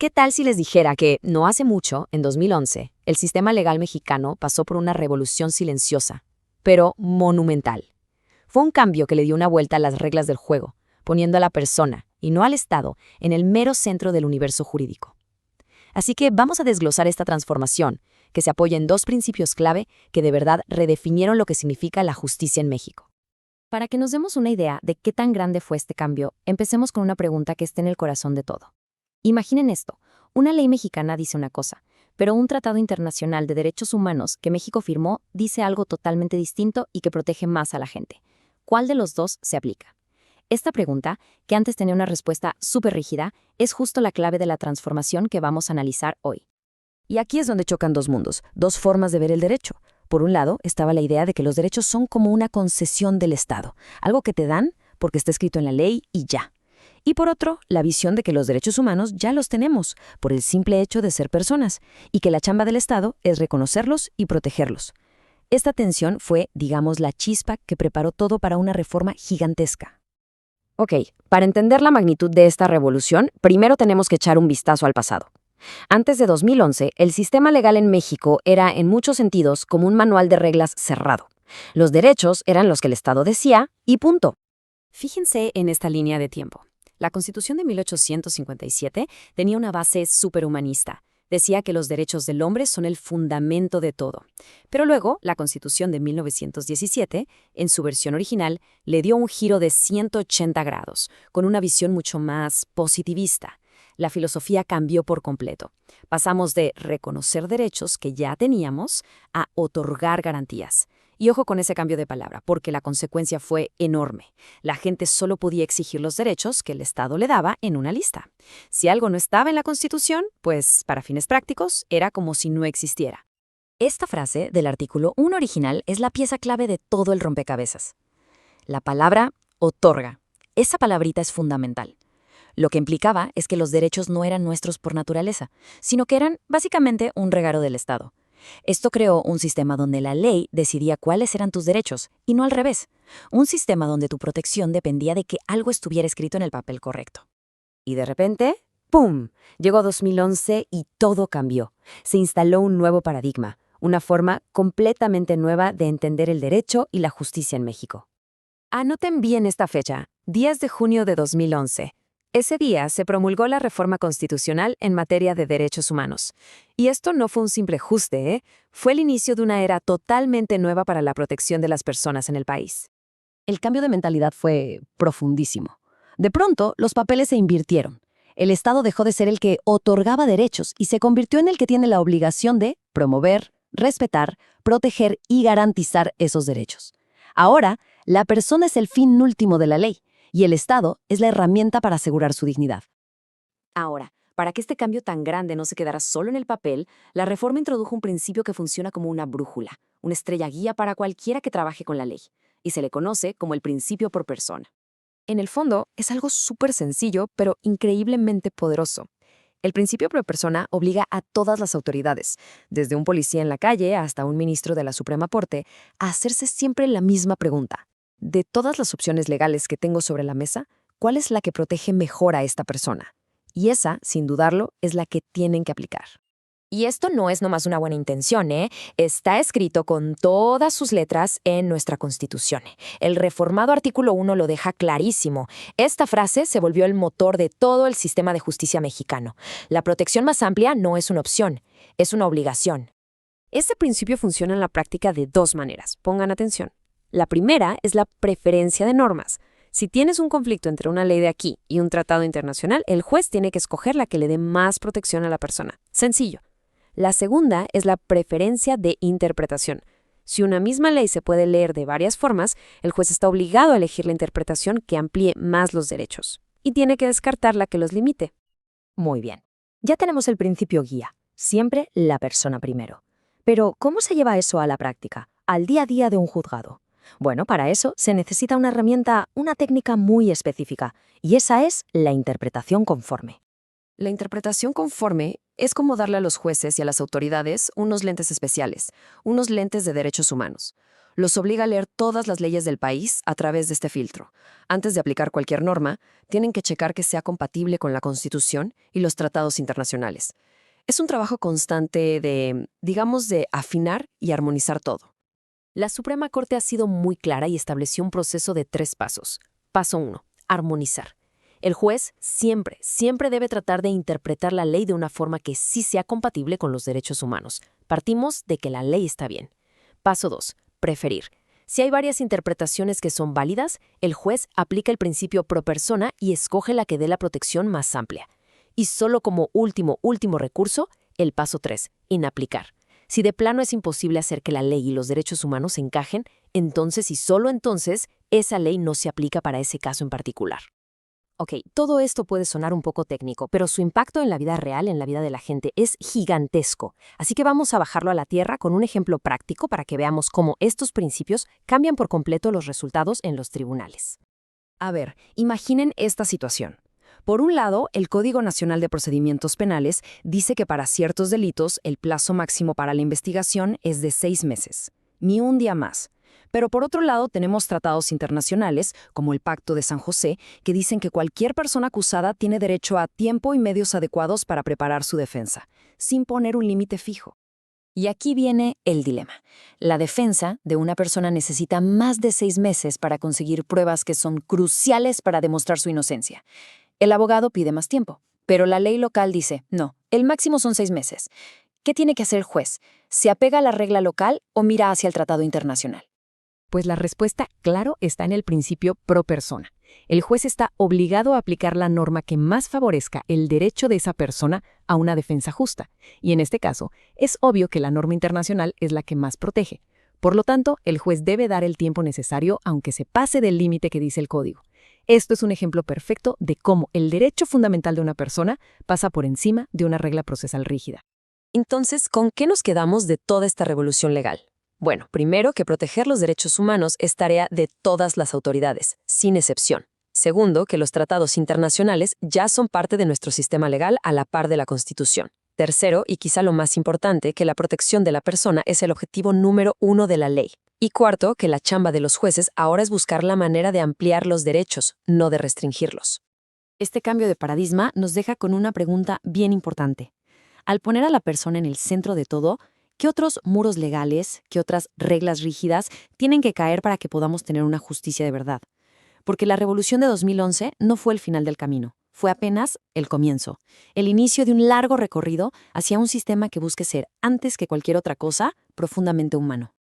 ¿Qué tal si les dijera que, no hace mucho, en 2011, el sistema legal mexicano pasó por una revolución silenciosa, pero monumental? Fue un cambio que le dio una vuelta a las reglas del juego, poniendo a la persona, y no al Estado, en el mero centro del universo jurídico. Así que vamos a desglosar esta transformación, que se apoya en dos principios clave que de verdad redefinieron lo que significa la justicia en México. Para que nos demos una idea de qué tan grande fue este cambio, empecemos con una pregunta que está en el corazón de todo. Imaginen esto, una ley mexicana dice una cosa, pero un tratado internacional de derechos humanos que México firmó dice algo totalmente distinto y que protege más a la gente. ¿Cuál de los dos se aplica? Esta pregunta, que antes tenía una respuesta súper rígida, es justo la clave de la transformación que vamos a analizar hoy. Y aquí es donde chocan dos mundos, dos formas de ver el derecho. Por un lado, estaba la idea de que los derechos son como una concesión del Estado, algo que te dan porque está escrito en la ley y ya. Y por otro, la visión de que los derechos humanos ya los tenemos, por el simple hecho de ser personas, y que la chamba del Estado es reconocerlos y protegerlos. Esta tensión fue, digamos, la chispa que preparó todo para una reforma gigantesca. Ok, para entender la magnitud de esta revolución, primero tenemos que echar un vistazo al pasado. Antes de 2011, el sistema legal en México era, en muchos sentidos, como un manual de reglas cerrado. Los derechos eran los que el Estado decía, y punto. Fíjense en esta línea de tiempo. La Constitución de 1857 tenía una base superhumanista. Decía que los derechos del hombre son el fundamento de todo. Pero luego, la Constitución de 1917, en su versión original, le dio un giro de 180 grados, con una visión mucho más positivista. La filosofía cambió por completo. Pasamos de reconocer derechos que ya teníamos a otorgar garantías. Y ojo con ese cambio de palabra, porque la consecuencia fue enorme. La gente solo podía exigir los derechos que el Estado le daba en una lista. Si algo no estaba en la Constitución, pues, para fines prácticos, era como si no existiera. Esta frase del artículo 1 original es la pieza clave de todo el rompecabezas. La palabra otorga. Esa palabrita es fundamental. Lo que implicaba es que los derechos no eran nuestros por naturaleza, sino que eran, básicamente, un regalo del Estado. Esto creó un sistema donde la ley decidía cuáles eran tus derechos, y no al revés. Un sistema donde tu protección dependía de que algo estuviera escrito en el papel correcto. Y de repente, ¡pum!, llegó 2011 y todo cambió. Se instaló un nuevo paradigma, una forma completamente nueva de entender el derecho y la justicia en México. Anoten bien esta fecha, 10 de junio de 2011. Ese día se promulgó la reforma constitucional en materia de derechos humanos. Y esto no fue un simple ajuste, fue el inicio de una era totalmente nueva para la protección de las personas en el país. El cambio de mentalidad fue profundísimo. De pronto, los papeles se invirtieron. El Estado dejó de ser el que otorgaba derechos y se convirtió en el que tiene la obligación de promover, respetar, proteger y garantizar esos derechos. Ahora, la persona es el fin último de la ley, y el Estado es la herramienta para asegurar su dignidad. Ahora, para que este cambio tan grande no se quedara solo en el papel, la reforma introdujo un principio que funciona como una brújula, una estrella guía para cualquiera que trabaje con la ley, y se le conoce como el principio por persona. En el fondo, es algo súper sencillo, pero increíblemente poderoso. El principio por persona obliga a todas las autoridades, desde un policía en la calle hasta un ministro de la Suprema Corte, a hacerse siempre la misma pregunta. De todas las opciones legales que tengo sobre la mesa, ¿cuál es la que protege mejor a esta persona? Y esa, sin dudarlo, es la que tienen que aplicar. Y esto no es nomás una buena intención, Está escrito con todas sus letras en nuestra Constitución. El reformado artículo 1 lo deja clarísimo. Esta frase se volvió el motor de todo el sistema de justicia mexicano. La protección más amplia no es una opción, es una obligación. Este principio funciona en la práctica de dos maneras. Pongan atención. La primera es la preferencia de normas. Si tienes un conflicto entre una ley de aquí y un tratado internacional, el juez tiene que escoger la que le dé más protección a la persona. Sencillo. La segunda es la preferencia de interpretación. Si una misma ley se puede leer de varias formas, el juez está obligado a elegir la interpretación que amplíe más los derechos, y tiene que descartar la que los limite. Muy bien. Ya tenemos el principio guía. Siempre la persona primero. Pero, ¿cómo se lleva eso a la práctica, al día a día de un juzgado? Bueno, para eso se necesita una herramienta, una técnica muy específica, y esa es la interpretación conforme. La interpretación conforme es como darle a los jueces y a las autoridades unos lentes especiales, unos lentes de derechos humanos. Los obliga a leer todas las leyes del país a través de este filtro. Antes de aplicar cualquier norma, tienen que checar que sea compatible con la Constitución y los tratados internacionales. Es un trabajo constante de, digamos, de afinar y armonizar todo. La Suprema Corte ha sido muy clara y estableció un proceso de 3 pasos. Paso 1. Armonizar. El juez siempre debe tratar de interpretar la ley de una forma que sí sea compatible con los derechos humanos. Partimos de que la ley está bien. Paso 2. Preferir. Si hay varias interpretaciones que son válidas, el juez aplica el principio pro persona y escoge la que dé la protección más amplia. Y solo como último recurso, el paso 3. Inaplicar. Si de plano es imposible hacer que la ley y los derechos humanos encajen, entonces y solo entonces, esa ley no se aplica para ese caso en particular. Ok, todo esto puede sonar un poco técnico, pero su impacto en la vida real, en la vida de la gente, es gigantesco. Así que vamos a bajarlo a la tierra con un ejemplo práctico para que veamos cómo estos principios cambian por completo los resultados en los tribunales. A ver, imaginen esta situación. Por un lado, el Código Nacional de Procedimientos Penales dice que para ciertos delitos el plazo máximo para la investigación es de 6 meses, ni un día más. Pero por otro lado tenemos tratados internacionales, como el Pacto de San José, que dicen que cualquier persona acusada tiene derecho a tiempo y medios adecuados para preparar su defensa, sin poner un límite fijo. Y aquí viene el dilema. La defensa de una persona necesita más de 6 meses para conseguir pruebas que son cruciales para demostrar su inocencia. El abogado pide más tiempo, pero la ley local dice, no, el máximo son 6 meses. ¿Qué tiene que hacer el juez? ¿Se apega a la regla local o mira hacia el tratado internacional? Pues la respuesta, claro, está en el principio pro persona. El juez está obligado a aplicar la norma que más favorezca el derecho de esa persona a una defensa justa. Y en este caso, es obvio que la norma internacional es la que más protege. Por lo tanto, el juez debe dar el tiempo necesario aunque se pase del límite que dice el código. Esto es un ejemplo perfecto de cómo el derecho fundamental de una persona pasa por encima de una regla procesal rígida. Entonces, ¿con qué nos quedamos de toda esta revolución legal? Bueno, primero, que proteger los derechos humanos es tarea de todas las autoridades, sin excepción. Segundo, que los tratados internacionales ya son parte de nuestro sistema legal a la par de la Constitución. Tercero, y quizá lo más importante, que la protección de la persona es el objetivo número 1 de la ley. Y cuarto, que la chamba de los jueces ahora es buscar la manera de ampliar los derechos, no de restringirlos. Este cambio de paradigma nos deja con una pregunta bien importante. Al poner a la persona en el centro de todo, ¿qué otros muros legales, qué otras reglas rígidas tienen que caer para que podamos tener una justicia de verdad? Porque la revolución de 2011 no fue el final del camino, fue apenas el comienzo, el inicio de un largo recorrido hacia un sistema que busque ser, antes que cualquier otra cosa, profundamente humano.